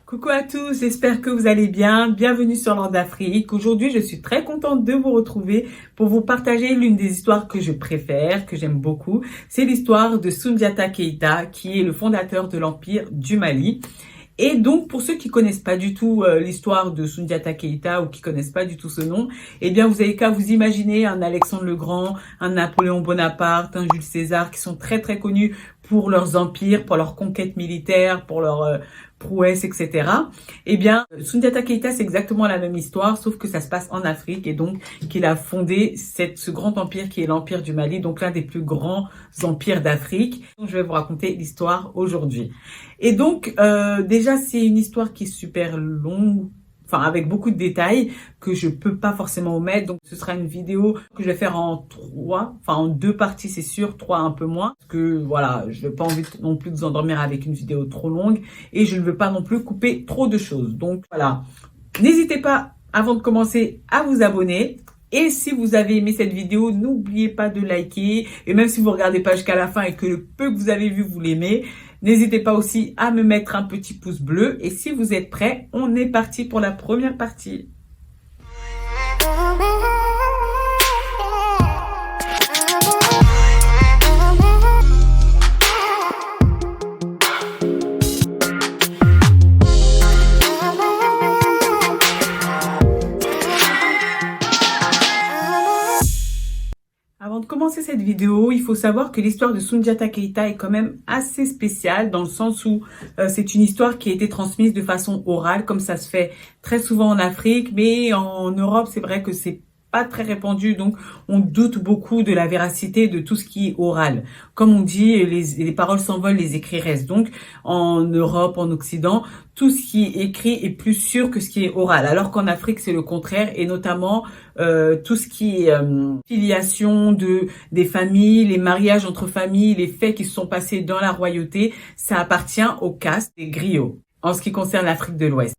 Coucou à tous, j'espère que vous allez bien. Bienvenue sur Land d'Afrique. Aujourd'hui, je suis très contente de vous retrouver pour vous partager l'une des histoires que je préfère, que j'aime beaucoup. C'est l'histoire de Soundiata Keita, qui est le fondateur de l'Empire du Mali. Et donc, pour ceux qui connaissent pas du tout l'histoire de Soundiata Keita ou qui connaissent pas du tout ce nom, eh bien, vous avez qu'à vous imaginer un Alexandre le Grand, un Napoléon Bonaparte, un Jules César, qui sont très très connus pour leurs empires, pour leurs conquêtes militaires, pour leurs prouesses, etc. Eh bien, Soundiata Keita, c'est exactement la même histoire, sauf que ça se passe en Afrique et donc qu'il a fondé ce grand empire qui est l'Empire du Mali, donc l'un des plus grands empires d'Afrique. Donc, je vais vous raconter l'histoire aujourd'hui. Et donc, déjà, c'est une histoire qui est super longue, enfin avec beaucoup de détails que je peux pas forcément omettre. Donc, ce sera une vidéo que je vais faire en en deux parties, c'est sûr, trois un peu moins. Parce que voilà, je n'ai pas envie non plus de vous endormir avec une vidéo trop longue et je ne veux pas non plus couper trop de choses. Donc voilà, n'hésitez pas avant de commencer à vous abonner. Et si vous avez aimé cette vidéo, n'oubliez pas de liker. Et même si vous ne regardez pas jusqu'à la fin et que le peu que vous avez vu, vous l'aimez, n'hésitez pas aussi à me mettre un petit pouce bleu. Et si vous êtes prêts, on est parti pour la première partie. Avant de commencer cette vidéo, il faut savoir que l'histoire de Soundiata Keita est quand même assez spéciale dans le sens où c'est une histoire qui a été transmise de façon orale, comme ça se fait très souvent en Afrique, mais en Europe, c'est vrai que c'est pas très répandu, donc on doute beaucoup de la véracité de tout ce qui est oral. Comme on dit, les paroles s'envolent, les écrits restent. Donc en Europe, en Occident, tout ce qui est écrit est plus sûr que ce qui est oral, alors qu'en Afrique c'est le contraire, et notamment tout ce qui est filiation des familles, les mariages entre familles, les faits qui se sont passés dans la royauté, ça appartient aux castes des griots en ce qui concerne l'Afrique de l'Ouest.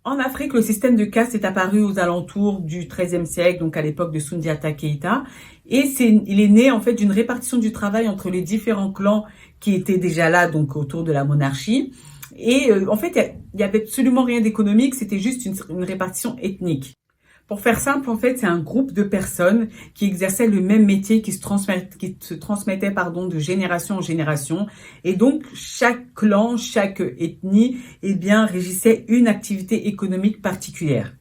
En Afrique, le système de caste est apparu aux alentours du XIIIe siècle, donc à l'époque de Soundiata Keita. Et il est né en fait d'une répartition du travail entre les différents clans qui étaient déjà là, donc autour de la monarchie. Et en fait, il y avait absolument rien d'économique, c'était juste une répartition ethnique. Pour faire simple, en fait, c'est un groupe de personnes qui exerçaient le même métier, qui se transmettaient de génération en génération. Et donc, chaque clan, chaque ethnie, régissait une activité économique particulière.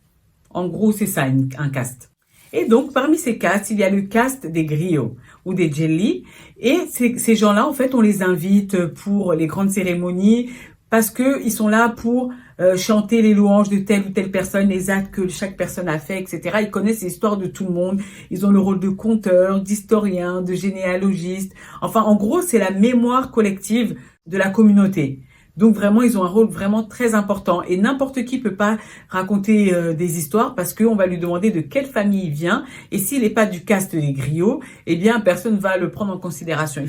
En gros, c'est ça, un caste. Et donc, parmi ces castes, il y a le caste des griots ou des djeli. Et ces gens-là, en fait, on les invite pour les grandes cérémonies, parce que ils sont là pour chanter les louanges de telle ou telle personne, les actes que chaque personne a fait, etc. Ils connaissent l'histoire de tout le monde. Ils ont le rôle de conteur, d'historien, de généalogiste. Enfin, en gros, c'est la mémoire collective de la communauté. Donc vraiment, ils ont un rôle vraiment très important. Et n'importe qui peut pas raconter des histoires parce qu'on va lui demander de quelle famille il vient. Et s'il n'est pas du caste des griots, eh bien, personne va le prendre en considération.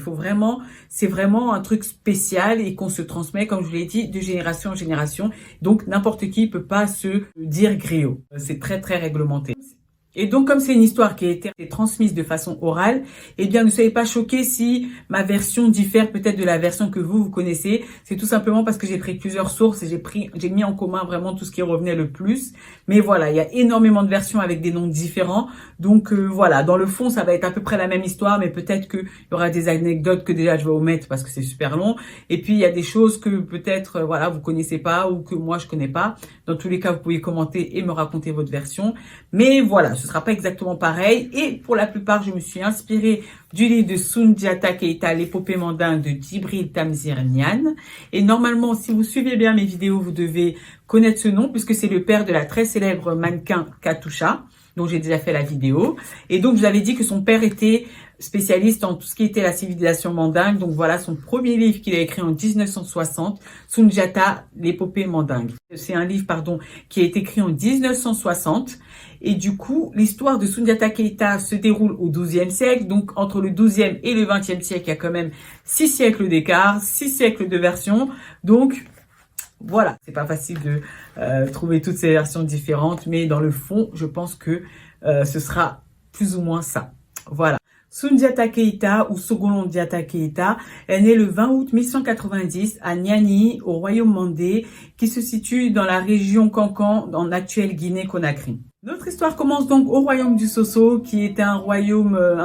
C'est vraiment un truc spécial et qu'on se transmet, comme je vous l'ai dit, de génération en génération. Donc, n'importe qui peut pas se dire griot. C'est très, très réglementé. Et donc, comme c'est une histoire qui a été transmise de façon orale, eh bien, ne soyez pas choqués si ma version diffère peut-être de la version que vous connaissez. C'est tout simplement parce que j'ai pris plusieurs sources et j'ai mis en commun vraiment tout ce qui revenait le plus. Mais voilà, il y a énormément de versions avec des noms différents. Donc, voilà, dans le fond, ça va être à peu près la même histoire, mais peut-être qu'il y aura des anecdotes que déjà je vais omettre parce que c'est super long. Et puis, il y a des choses que peut-être, voilà, vous connaissez pas ou que moi, je connais pas. Dans tous les cas, vous pouvez commenter et me raconter votre version. Mais voilà, ce sera pas exactement pareil. Et pour la plupart, je me suis inspirée du livre de Soundiata Keita, l'épopée mandingue de Djibril Tamsir Niane. Et normalement, si vous suivez bien mes vidéos, vous devez connaître ce nom puisque c'est le père de la très célèbre mannequin Katusha, dont j'ai déjà fait la vidéo. Et donc, je vous avais dit que son père était spécialiste en tout ce qui était la civilisation mandingue. Donc voilà son premier livre qu'il a écrit en 1960, Soundiata, l'épopée mandingue. C'est un livre, qui a été écrit en 1960. Et du coup, l'histoire de Soundiata Keita se déroule au XIIe siècle. Donc entre le XIIe et le XXe siècle, il y a quand même 6 siècles d'écart, 6 siècles de versions. Donc voilà, c'est pas facile de trouver toutes ces versions différentes. Mais dans le fond, je pense que ce sera plus ou moins ça. Voilà. Soundiata Keita ou Sogolon Diatta Keita est née le 20 août 1190 à Niani, au royaume mandé, qui se situe dans la région Kankan, en actuelle Guinée-Conakry. Notre histoire commence donc au royaume du Soso, qui était un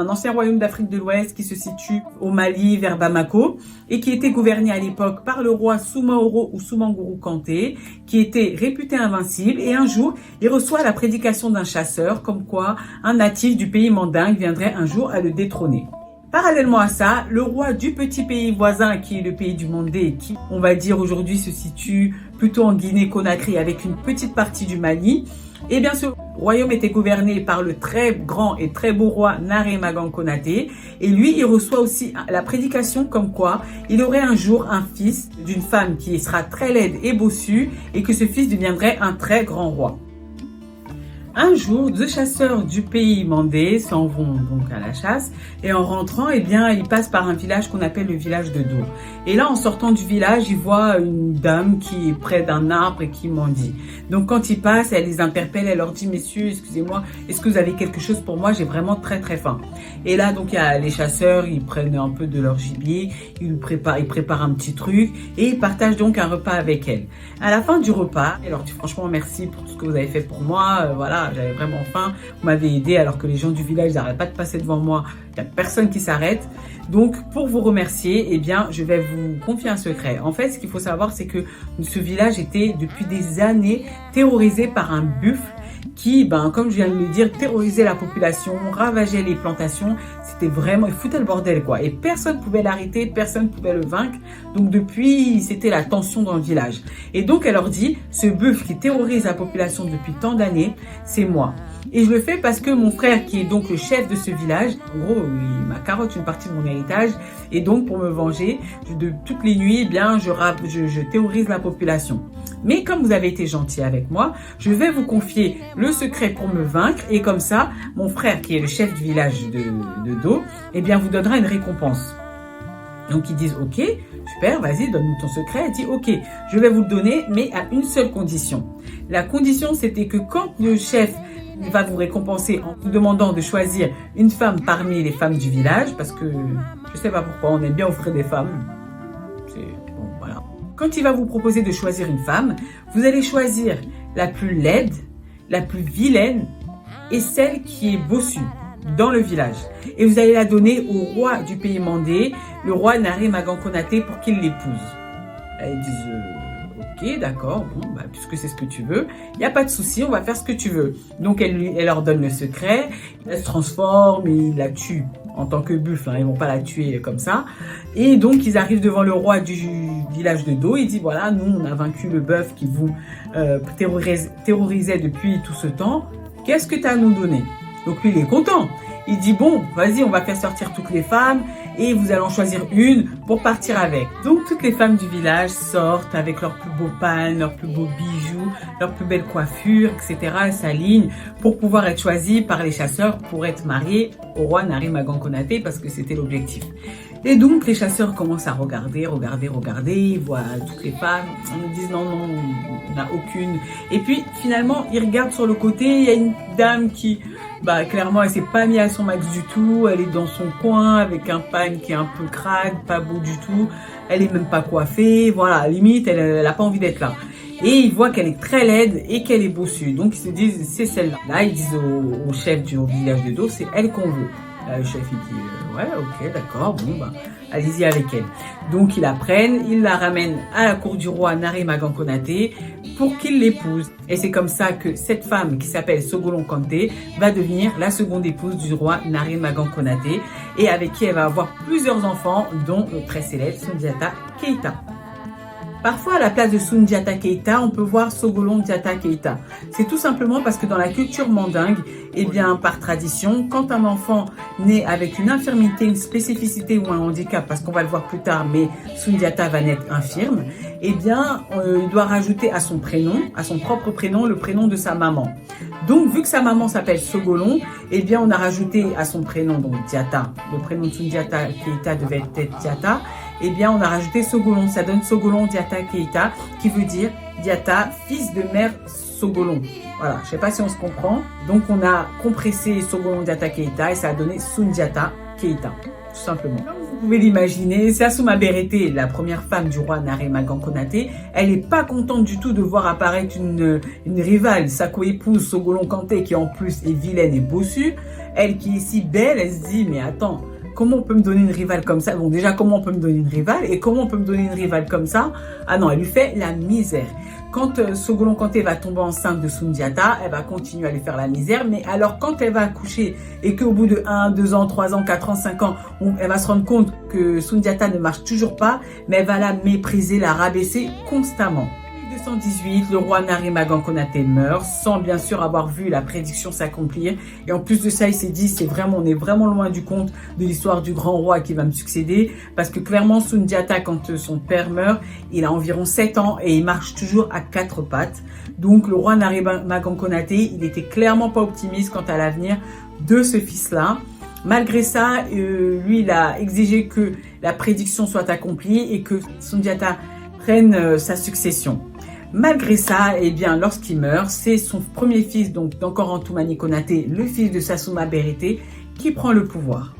ancien royaume d'Afrique de l'Ouest qui se situe au Mali vers Bamako et qui était gouverné à l'époque par le roi Soumaoro ou Soumanguru Kanté, qui était réputé invincible. Et un jour, il reçoit la prédication d'un chasseur, comme quoi un natif du pays mandingue viendrait un jour à le détrôner. Parallèlement à ça, le roi du petit pays voisin, qui est le pays du Mandé, qui, on va dire aujourd'hui, se situe plutôt en Guinée-Conakry avec une petite partie du Mali, eh bien, ce royaume était gouverné par le très grand et très beau roi Naré Magan Konaté. Et lui, il reçoit aussi la prédication comme quoi il aurait un jour un fils d'une femme qui sera très laide et bossue et que ce fils deviendrait un très grand roi. Un jour, deux chasseurs du pays mandé s'en vont donc à la chasse et en rentrant, eh bien, ils passent par un village qu'on appelle le village de Do. Et là, en sortant du village, ils voient une dame qui est près d'un arbre et qui mendie. Donc, quand ils passent, elle les interpelle, elle leur dit, messieurs, excusez-moi, est-ce que vous avez quelque chose pour moi? J'ai vraiment très très faim. Et là, donc, il y a les chasseurs, ils prennent un peu de leur gibier, ils préparent un petit truc et ils partagent donc un repas avec elle. À la fin du repas, elle leur dit franchement merci pour tout ce que vous avez fait pour moi, voilà. J'avais vraiment faim, vous m'avez aidé alors que les gens du village n'arrêtent pas de passer devant moi, il n'y a personne qui s'arrête. Donc pour vous remercier, eh bien je vais vous confier un secret. En fait, ce qu'il faut savoir, c'est que ce village était depuis des années terrorisé par un buffle qui, comme je viens de le dire, terrorisait la population, ravageait les plantations. C'était vraiment, il foutait le bordel quoi. Et personne ne pouvait l'arrêter, personne ne pouvait le vaincre. Donc depuis, c'était la tension dans le village. Et donc elle leur dit, ce buffle qui terrorise la population depuis tant d'années, c'est moi. Et je le fais parce que mon frère, qui est donc le chef de ce village, en gros, il m'a carotte une partie de mon héritage. Et donc, pour me venger, de toutes les nuits, eh bien, je terrorise la population. Mais comme vous avez été gentil avec moi, je vais vous confier le secret pour me vaincre. Et comme ça, mon frère, qui est le chef du village de Do, eh bien, vous donnera une récompense. Donc, ils disent, ok, super, vas-y, donne-nous ton secret. Elle dit, ok, je vais vous le donner, mais à une seule condition. La condition, c'était que quand le chef va vous récompenser en vous demandant de choisir une femme parmi les femmes du village, parce que je sais pas pourquoi on aime bien offrir des femmes. Bon, voilà. Quand il va vous proposer de choisir une femme, vous allez choisir la plus laide, la plus vilaine et celle qui est bossue dans le village. Et vous allez la donner au roi du pays mandé, le roi Naré Magan Konaté, pour qu'il l'épouse. Ils disent ok, d'accord, bon, puisque c'est ce que tu veux, il n'y a pas de souci, on va faire ce que tu veux. Donc elle leur donne le secret, elle se transforme, et il la tue en tant que buffle, ils vont pas la tuer comme ça. Et donc ils arrivent devant le roi du village de Do, il dit voilà, nous on a vaincu le bœuf qui vous terrorisait depuis tout ce temps, qu'est-ce que tu as à nous donner? Donc lui il est content. Il dit bon, vas-y, on va faire sortir toutes les femmes et vous allez en choisir une pour partir avec. Donc toutes les femmes du village sortent avec leurs plus beaux pannes, leurs plus beaux bijoux, leurs plus belles coiffures, etc. Elles s'alignent pour pouvoir être choisies par les chasseurs pour être mariées au roi Naré Magan Konaté parce que c'était l'objectif. Et donc les chasseurs commencent à regarder, ils voient toutes les femmes, ils disent non, on n'a aucune. Et puis finalement ils regardent sur le côté, il y a une dame qui clairement, elle s'est pas mise à son max du tout. Elle est dans son coin avec un pagne qui est un peu crade, pas beau du tout. Elle est même pas coiffée. Voilà, limite, elle a pas envie d'être là. Et ils voient qu'elle est très laide et qu'elle est bossue. Donc, ils se disent, c'est celle-là. Là, ils disent au chef du village de Do, c'est elle qu'on veut. Là, le chef, il dit, ouais, ok, d'accord, bon, allez-y avec elle. Donc, ils la prennent, ils la ramènent à la cour du roi Naré Magan Konaté pour qu'il l'épouse. Et c'est comme ça que cette femme qui s'appelle Sogolon Kanté va devenir la seconde épouse du roi Naré Magan Konaté et avec qui elle va avoir plusieurs enfants, dont le très célèbre Soundiata Keita. Parfois, à la place de Soundiata Keita, on peut voir Sogolon Diatta Keita. C'est tout simplement parce que dans la culture mandingue, eh bien, par tradition, quand un enfant naît avec une infirmité, une spécificité ou un handicap, parce qu'on va le voir plus tard, mais Soundiata va naître infirme, eh bien, il doit rajouter à son prénom, à son propre prénom, le prénom de sa maman. Donc, vu que sa maman s'appelle Sogolon, eh bien, on a rajouté à son prénom, donc Diatta, le prénom de Soundiata Keita devait être Diatta, eh bien, on a rajouté Sogolon. Ça donne Sogolon Diatta Keita, qui veut dire Diatta, fils de mère Sogolon. Voilà, je sais pas si on se comprend. Donc, on a compressé Sogolon Diatta Keita et ça a donné Soundiata Keïta, tout simplement. Comme vous pouvez l'imaginer, Sassouma Berete, la première femme du roi Naré Magan Konaté, elle n'est pas contente du tout de voir apparaître une rivale, sa co-épouse Sogolon Kanté, qui en plus est vilaine et bossue. Elle qui est si belle, elle se dit, mais attends, comment on peut me donner une rivale comme ça? Bon, déjà, comment on peut me donner une rivale? Et comment on peut me donner une rivale comme ça? Ah non, elle lui fait la misère. Quand Sogolon Kanté va tomber enceinte de Soundiata, elle va continuer à lui faire la misère. Mais alors, quand elle va accoucher et qu'au bout de 1, 2 ans, 3 ans, 4 ans, 5 ans, elle va se rendre compte que Soundiata ne marche toujours pas, mais elle va la mépriser, la rabaisser constamment. 218, le roi Naré Magan Konaté meurt sans bien sûr avoir vu la prédiction s'accomplir. Et en plus de ça, il s'est dit, on est vraiment loin du compte de l'histoire du grand roi qui va me succéder. Parce que clairement, Soundiata, quand son père meurt, il a environ 7 ans et il marche toujours à 4 pattes. Donc le roi Naré Magan Konaté, il était clairement pas optimiste quant à l'avenir de ce fils-là. Malgré ça, lui, il a exigé que la prédiction soit accomplie et que Soundiata prenne sa succession. Malgré ça, eh bien, lorsqu'il meurt, c'est son premier fils, donc Dankorantoumani Konaté, le fils de Sassouma Berete, qui prend le pouvoir.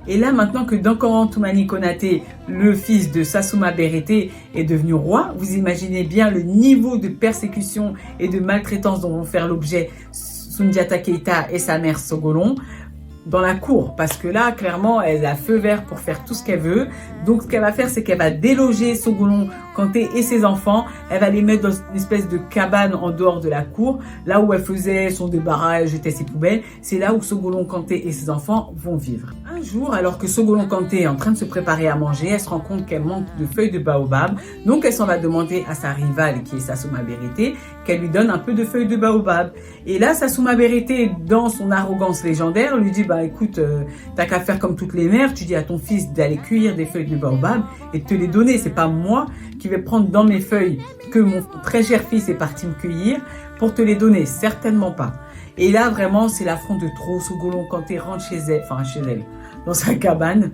Et là, maintenant que Dankorantoumani Konaté, le fils de Sassouma Berete, est devenu roi, vous imaginez bien le niveau de persécution et de maltraitance dont vont faire l'objet Soundiata Keïta et sa mère Sogolon dans la cour, parce que là, clairement, elle a feu vert pour faire tout ce qu'elle veut. Donc, ce qu'elle va faire, c'est qu'elle va déloger Sogolon Kanté et ses enfants. Elle va les mettre dans une espèce de cabane en dehors de la cour, là où elle faisait son débarras, elle jetait ses poubelles. C'est là où Sogolon Kanté et ses enfants vont vivre. Un jour, alors que Sogolon Kanté est en train de se préparer à manger, elle se rend compte qu'elle manque de feuilles de baobab. Donc, elle s'en va demander à sa rivale, qui est Sassouma Berete, qu'elle lui donne un peu de feuilles de baobab. Et là, Sassouma Berete, dans son arrogance légendaire, lui dit, écoute, t'as qu'à faire comme toutes les mères, tu dis à ton fils d'aller cueillir des feuilles de baobab et de te les donner. C'est pas moi qui vais prendre dans mes feuilles que mon très cher fils est parti me cueillir pour te les donner, certainement pas. Et là, vraiment, c'est l'affront de trop. Sogolon Kanté rentre chez elle, dans sa cabane.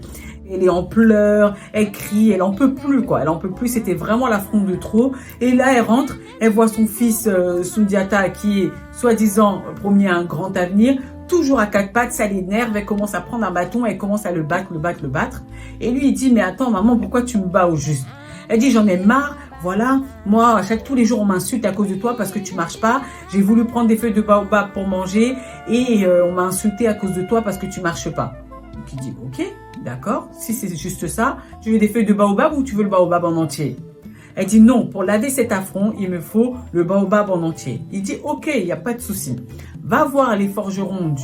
Elle est en pleurs, elle crie, elle en peut plus, quoi. Elle en peut plus, c'était vraiment l'affront de trop. Et là, elle rentre, elle voit son fils Soundiata, qui est soi-disant promis un grand avenir, toujours à 4 pattes, ça l'énerve, elle commence à prendre un bâton, elle commence à le battre. Et lui, il dit, mais attends, maman, pourquoi tu me bats au juste? Elle dit, j'en ai marre, voilà, moi, tous les jours, on m'insulte à cause de toi parce que tu marches pas. J'ai voulu prendre des feuilles de baobab pour manger et on m'a insulté à cause de toi parce que tu marches pas. Donc, il dit, ok, d'accord, si c'est juste ça, tu veux des feuilles de baobab ou tu veux le baobab en entier? Elle dit non, pour laver cet affront, il me faut le baobab en entier. Il dit ok, il n'y a pas de souci. Va voir les forgerons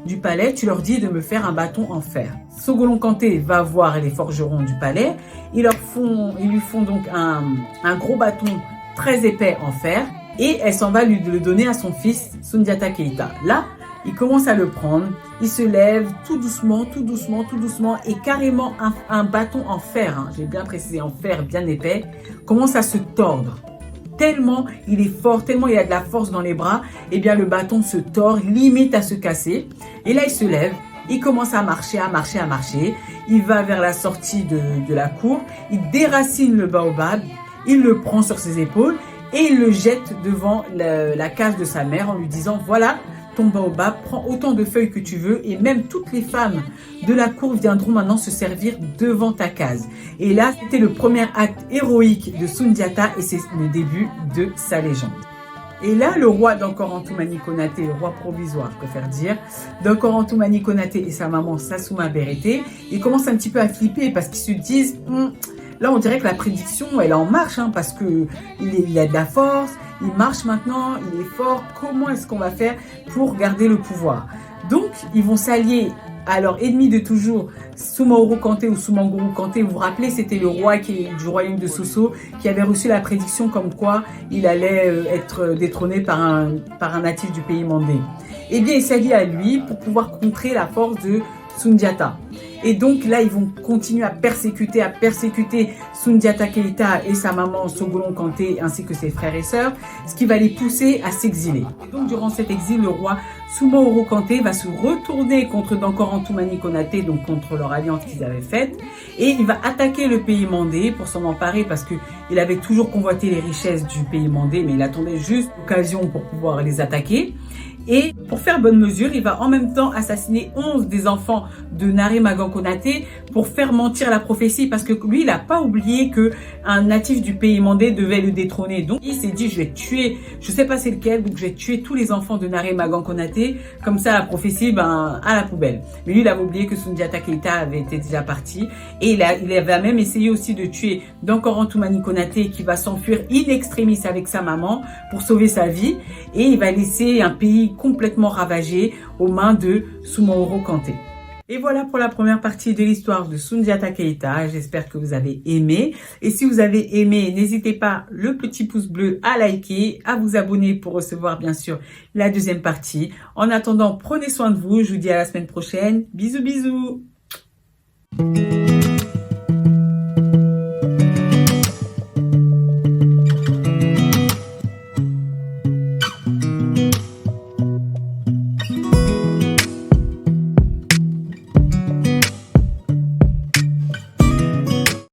du palais, tu leur dis de me faire un bâton en fer. Sogolon Kanté va voir les forgerons du palais, ils lui font donc un gros bâton très épais en fer et elle s'en va le donner à son fils Soundiata Keïta. Là, il commence à le prendre, il se lève tout doucement et carrément un bâton en fer, j'ai bien précisé en fer bien épais, commence à se tordre. Tellement il est fort, tellement il a de la force dans les bras, et bien le bâton se tord, limite à se casser. Et là il se lève, il commence à marcher, il va vers la sortie de la cour, il déracine le baobab, il le prend sur ses épaules et il le jette devant la case de sa mère en lui disant voilà, ton baobab, prends autant de feuilles que tu veux et même toutes les femmes de la cour viendront maintenant se servir devant ta case. Et là, c'était le premier acte héroïque de Soundiata et c'est le début de sa légende. Et là, le roi Dankorantoumani Konaté, le roi provisoire, je préfère dire, Dankorantoumani Konaté et sa maman Sassouma Berete, ils commencent un petit peu à flipper parce qu'ils se disent là, on dirait que la prédiction, elle est en marche parce que il a de la force, il marche maintenant, il est fort. Comment est-ce qu'on va faire pour garder le pouvoir? Donc, ils vont s'allier à leur ennemi de toujours, Soumaoro Kanté ou Soumanguru Kanté. Vous vous rappelez, c'était le roi du royaume de Soso qui avait reçu la prédiction comme quoi il allait être détrôné par un natif du pays mandé. Eh bien, il s'allie à lui pour pouvoir contrer la force de Soundiata. Et donc là, ils vont continuer à persécuter Soundiata Keïta et sa maman Sogolon Kanté ainsi que ses frères et sœurs, ce qui va les pousser à s'exiler. Donc durant cet exil, le roi Soumaoro Kanté va se retourner contre Dankoran Toumani Konaté, donc contre leur alliance qu'ils avaient faite, et il va attaquer le pays mandé pour s'en emparer parce qu'il avait toujours convoité les richesses du pays mandé, mais il attendait juste l'occasion pour pouvoir les attaquer. Et pour faire bonne mesure, il va en même temps assassiner 11 des enfants de Naré Magan Konaté pour faire mentir la prophétie, parce que lui, il n'a pas oublié que un natif du pays mandé devait le détrôner. Donc, il s'est dit, je vais tuer, je sais pas c'est lequel, donc je vais tuer tous les enfants de Naré Magan Konaté, comme ça la prophétie, à la poubelle. Mais lui, il avait oublié que Soundiata Keïta avait été déjà parti, et il avait même essayé aussi de tuer Dankoran Toumani Konaté, qui va s'enfuir in extremis avec sa maman pour sauver sa vie, et il va laisser un pays complètement ravagé aux mains de Soumaoro Kanté. Et voilà pour la première partie de l'histoire de Soundiata Keïta. J'espère que vous avez aimé. Et si vous avez aimé, n'hésitez pas le petit pouce bleu à liker, à vous abonner pour recevoir bien sûr la deuxième partie. En attendant, prenez soin de vous. Je vous dis à la semaine prochaine. Bisous, bisous.